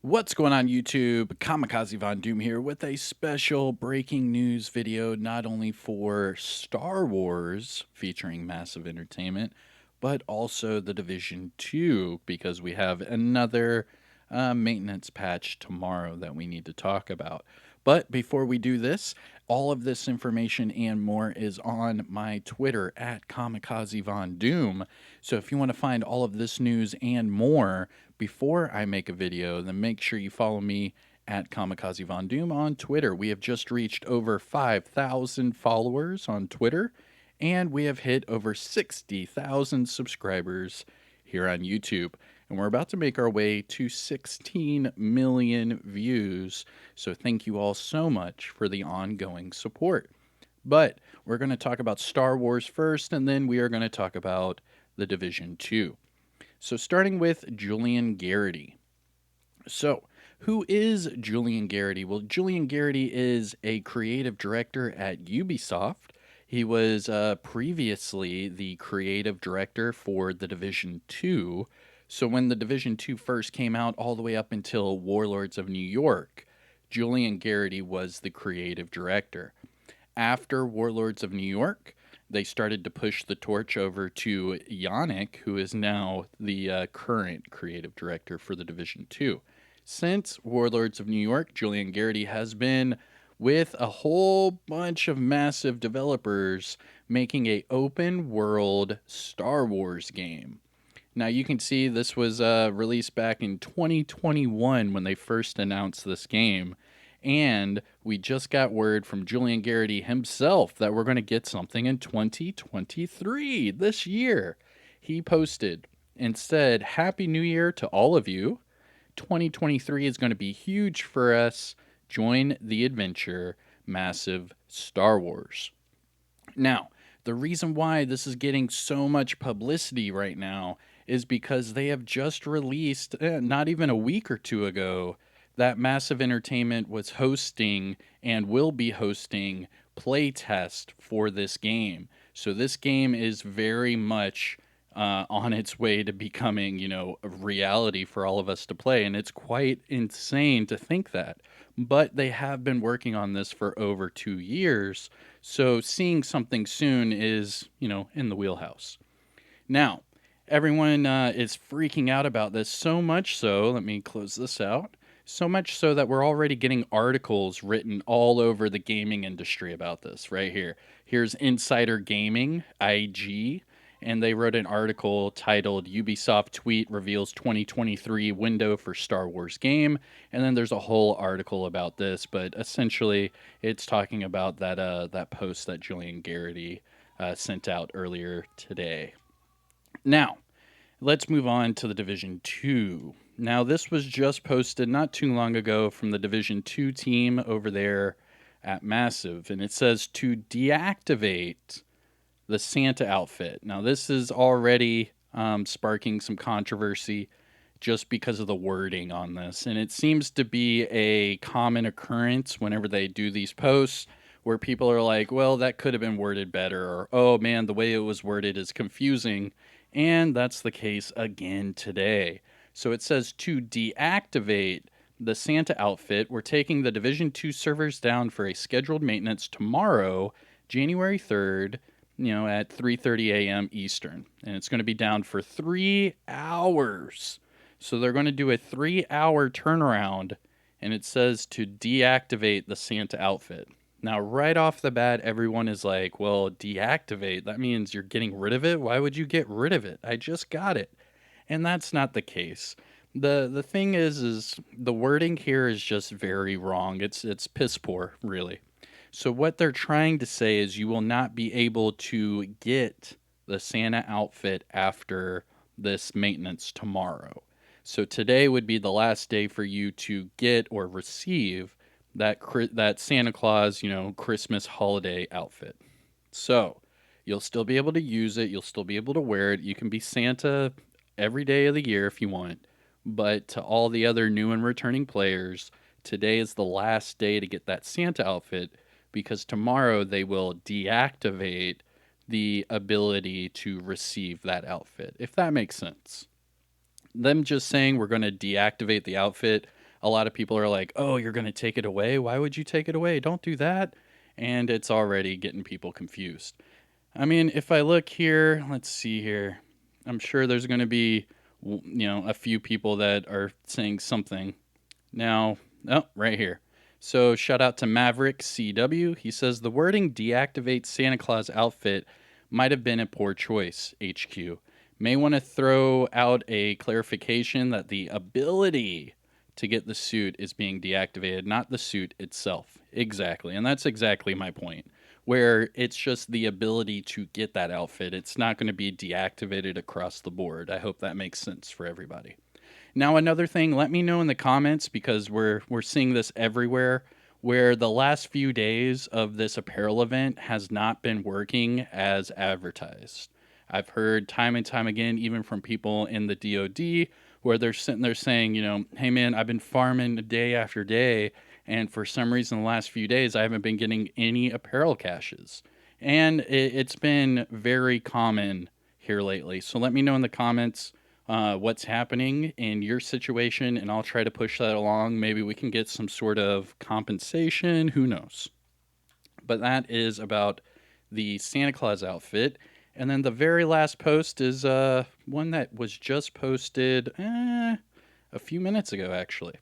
What's going on YouTube? Kamikazevondoom here with a special breaking news video not only for Star Wars featuring massive entertainment, but also the Division 2 because we have another maintenance patch tomorrow that we need to talk about. But before we do this, all of this information and more is on my Twitter at Kamikazevondoom. So if you want to find all of this news and more, before I make a video, then make sure you follow me at Kamikazevondoom on Twitter. We have just reached over 5,000 followers on Twitter, and we have hit over 60,000 subscribers here on YouTube. And we're about to make our way to 16 million views. So thank you all so much for the ongoing support. But we're going to talk about Star Wars first, and then we are going to talk about the Division 2. So starting with Julian Garrity. So who is Julian Garrity? Well, Julian Garrity is a creative director at Ubisoft. He was previously the creative director for The Division 2. So when The Division 2 first came out all the way up until Warlords of New York, Julian Garrity was the creative director. After Warlords of New York, they started to push the torch over to Yannick, who is now the current creative director for the Division 2. Since Warlords of New York, Julian Garrity has been with a whole bunch of massive developers making a open world Star Wars game. Now you can see this was released back in 2021 when they first announced this game. And we just got word from Julian Garrity himself that we're going to get something in 2023 this year. He posted and said, Happy New Year to all of you. 2023 is going to be huge for us. Join the adventure, massive Star Wars. Now, the reason why this is getting so much publicity right now is because they have just released, not even a week or two ago, that Massive Entertainment was hosting and will be hosting playtest for this game. So this game is very much on its way to becoming, a reality for all of us to play. And it's quite insane to think that. But they have been working on this for over 2 years. So seeing something soon is, in the wheelhouse. Now, everyone is freaking out about this so much so, let me close this out, so much so that we're already getting articles written all over the gaming industry about this right here. Here's Insider Gaming, IG, and they wrote an article titled Ubisoft Tweet Reveals 2023 Window for Star Wars Game. And then there's a whole article about this, but essentially it's talking about that post that Julian Garrity sent out earlier today. Now, let's move on to the Division 2. Now, this was just posted not too long ago from the Division 2 team over there at Massive, and it says to deactivate the Santa outfit. Now, this is already sparking some controversy just because of the wording on this, and it seems to be a common occurrence whenever they do these posts where people are like, well, that could have been worded better, or, oh man, the way it was worded is confusing. And that's the case again today. So it says to deactivate the Santa outfit, we're taking the Division 2 servers down for a scheduled maintenance tomorrow, January 3rd, at 3:30 a.m. Eastern. And it's going to be down for 3 hours. So they're going to do a 3-hour turnaround, and it says to deactivate the Santa outfit. Now, right off the bat, everyone is like, well, deactivate, that means you're getting rid of it? Why would you get rid of it? I just got it. And that's not the case. The thing is the wording here is just very wrong. It's piss poor, really. So what they're trying to say is you will not be able to get the Santa outfit after this maintenance tomorrow. So today would be the last day for you to get or receive that Santa Claus, Christmas holiday outfit. So you'll still be able to use it. You'll still be able to wear it. You can be Santa every day of the year if you want. But to all the other new and returning players, today is the last day to get that Santa outfit because tomorrow they will deactivate the ability to receive that outfit, if that makes sense. Them just saying we're going to deactivate the outfit, a lot of people are like, oh, you're going to take it away? Why would you take it away? Don't do that. And it's already getting people confused. I mean, if I look here, let's see here. I'm sure there's going to be, a few people that are saying something. Now, oh, right here. So shout out to Maverick CW. He says the wording deactivate Santa Claus outfit might have been a poor choice, HQ. May want to throw out a clarification that the ability to get the suit is being deactivated, not the suit itself. Exactly. And that's exactly my point. Where it's just the ability to get that outfit. It's not going to be deactivated across the board. I hope that makes sense for everybody. Now, another thing, let me know in the comments because we're seeing this everywhere where the last few days of this apparel event has not been working as advertised. I've heard time and time again, even from people in the DoD, where they're sitting there saying, hey man, I've been farming day after day, and for some reason, the last few days, I haven't been getting any apparel caches. And it's been very common here lately. So let me know in the comments what's happening in your situation, and I'll try to push that along. Maybe we can get some sort of compensation. Who knows? But that is about the Santa Claus outfit. And then the very last post is one that was just posted a few minutes ago, actually.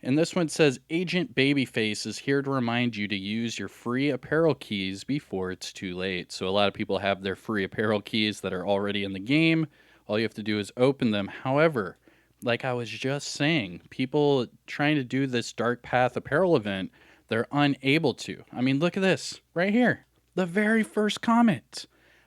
And this one says, Agent Babyface is here to remind you to use your free apparel keys before it's too late. So a lot of people have their free apparel keys that are already in the game. All you have to do is open them. However, like I was just saying, people trying to do this Dark Path apparel event, they're unable to. I mean, look at this right here. The very first comment.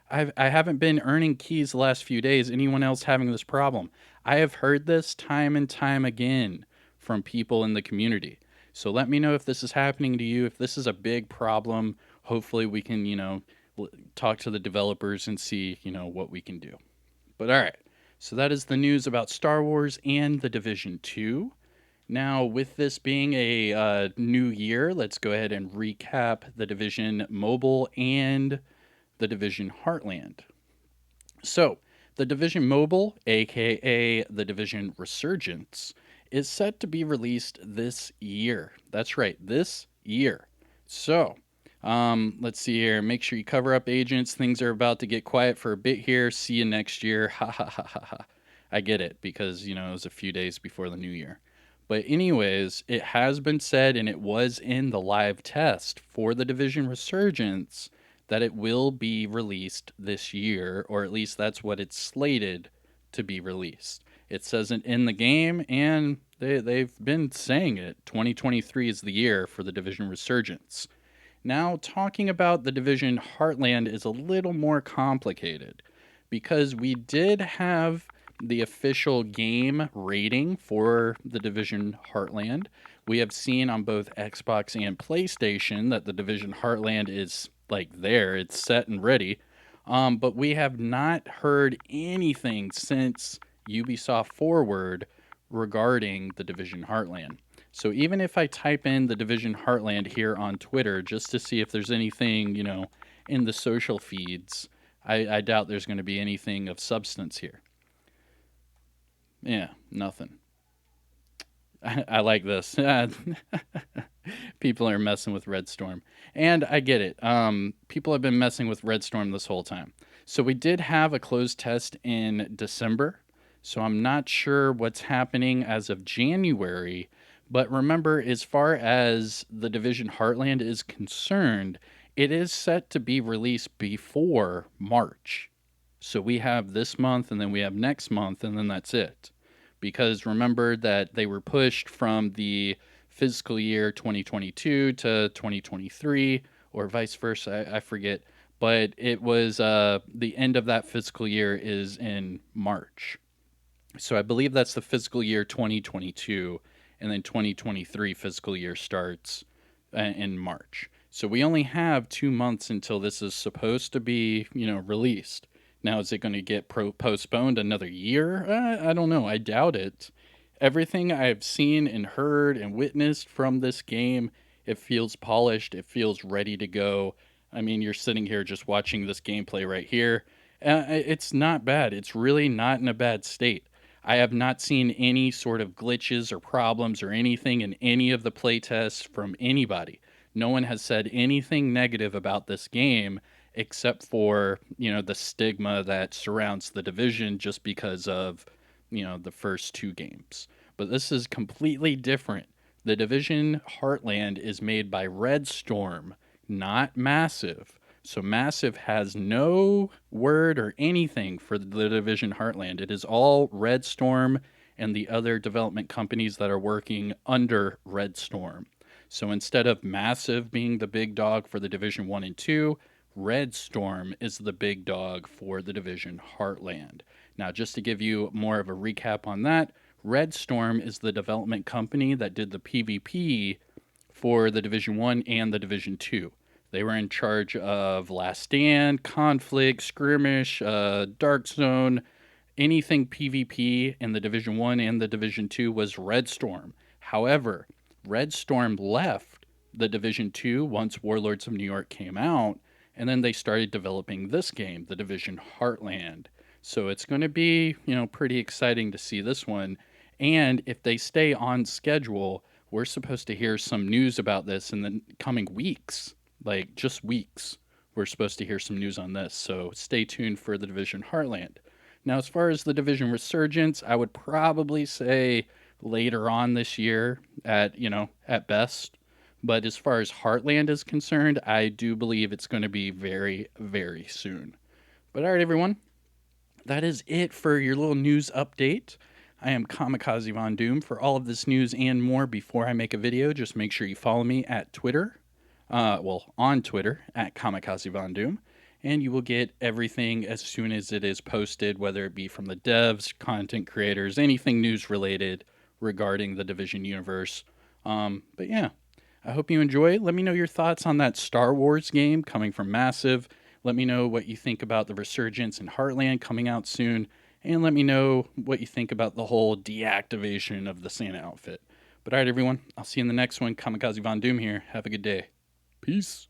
I haven't been earning keys the last few days. Anyone else having this problem? I have heard this time and time again from people in the community. So let me know if this is happening to you, if this is a big problem. Hopefully we can, talk to the developers and see, what we can do. But all right, so that is the news about Star Wars and the Division 2. Now, with this being a new year, let's go ahead and recap the Division Mobile and the Division Heartland. So, the Division Mobile, aka the Division Resurgence, is set to be released this year. That's right, this year. So, let's see here. Make sure you cover up agents. Things are about to get quiet for a bit here. See you next year. Ha ha ha ha ha. I get it because, it was a few days before the new year. But anyways, it has been said, and it was in the live test for the Division Resurgence, that it will be released this year, or at least that's what it's slated to be released. It says it in the game, and they've been saying it. 2023 is the year for the Division Resurgence. Now, talking about the Division Heartland is a little more complicated because we did have the official game rating for the Division Heartland. We have seen on both Xbox and PlayStation that the Division Heartland is there, it's set and ready. But we have not heard anything since Ubisoft Forward regarding the Division Heartland. So even if I type in the Division Heartland here on Twitter just to see if there's anything, in the social feeds, I doubt there's going to be anything of substance here. Yeah, nothing. I like this. People are messing with Red Storm. And I get it. People have been messing with Red Storm this whole time. So we did have a closed test in December. So I'm not sure what's happening as of January. But remember, as far as the Division Heartland is concerned, it is set to be released before March. So we have this month, and then we have next month, and then that's it. Because remember that they were pushed from the fiscal year 2022 to 2023, or vice versa, I forget. But it was the end of that fiscal year is in March. So I believe that's the fiscal year 2022, and then 2023 fiscal year starts in March. So we only have 2 months until this is supposed to be, released. Now, is it going to get postponed another year? I don't know. I doubt it. Everything I've seen and heard and witnessed from this game, it feels polished. It feels ready to go. I mean, you're sitting here just watching this gameplay right here. It's not bad. It's really not in a bad state. I have not seen any sort of glitches or problems or anything in any of the playtests from anybody. No one has said anything negative about this game except for, the stigma that surrounds the Division just because of, the first two games. But this is completely different. The Division Heartland is made by Red Storm, not Massive. So Massive has no word or anything for the Division Heartland. It is all Red Storm and the other development companies that are working under Red Storm. So instead of Massive being the big dog for the Division 1 and 2, Red Storm is the big dog for the Division Heartland. Now, just to give you more of a recap on that, Red Storm is the development company that did the PvP for the Division 1 and the Division 2. They were in charge of Last Stand, Conflict, Skirmish, Dark Zone, anything PvP in the Division 1 and the Division 2 was Red Storm. However, Red Storm left the Division 2 once Warlords of New York came out, and then they started developing this game, the Division Heartland. So it's going to be, pretty exciting to see this one. And if they stay on schedule, we're supposed to hear some news about this in the coming weeks, like just weeks. We're supposed to hear some news on this. So stay tuned for the Division Heartland. Now, as far as the Division Resurgence, I would probably say later on this year at best. But as far as Heartland is concerned, I do believe it's going to be very, very soon. But all right, everyone, that is it for your little news update. I am Kamikazevondoom. For all of this news and more before I make a video, just make sure you follow me at Twitter. On Twitter at Kamikazevondoom. And you will get everything as soon as it is posted, whether it be from the devs, content creators, anything news related regarding the Division universe. But yeah, I hope you enjoy. Let me know your thoughts on that Star Wars game coming from Massive. Let me know what you think about the Resurgence and Heartland coming out soon. And let me know what you think about the whole deactivation of the Santa outfit. But all right, everyone, I'll see you in the next one. Kamikazevondoom here. Have a good day. Peace.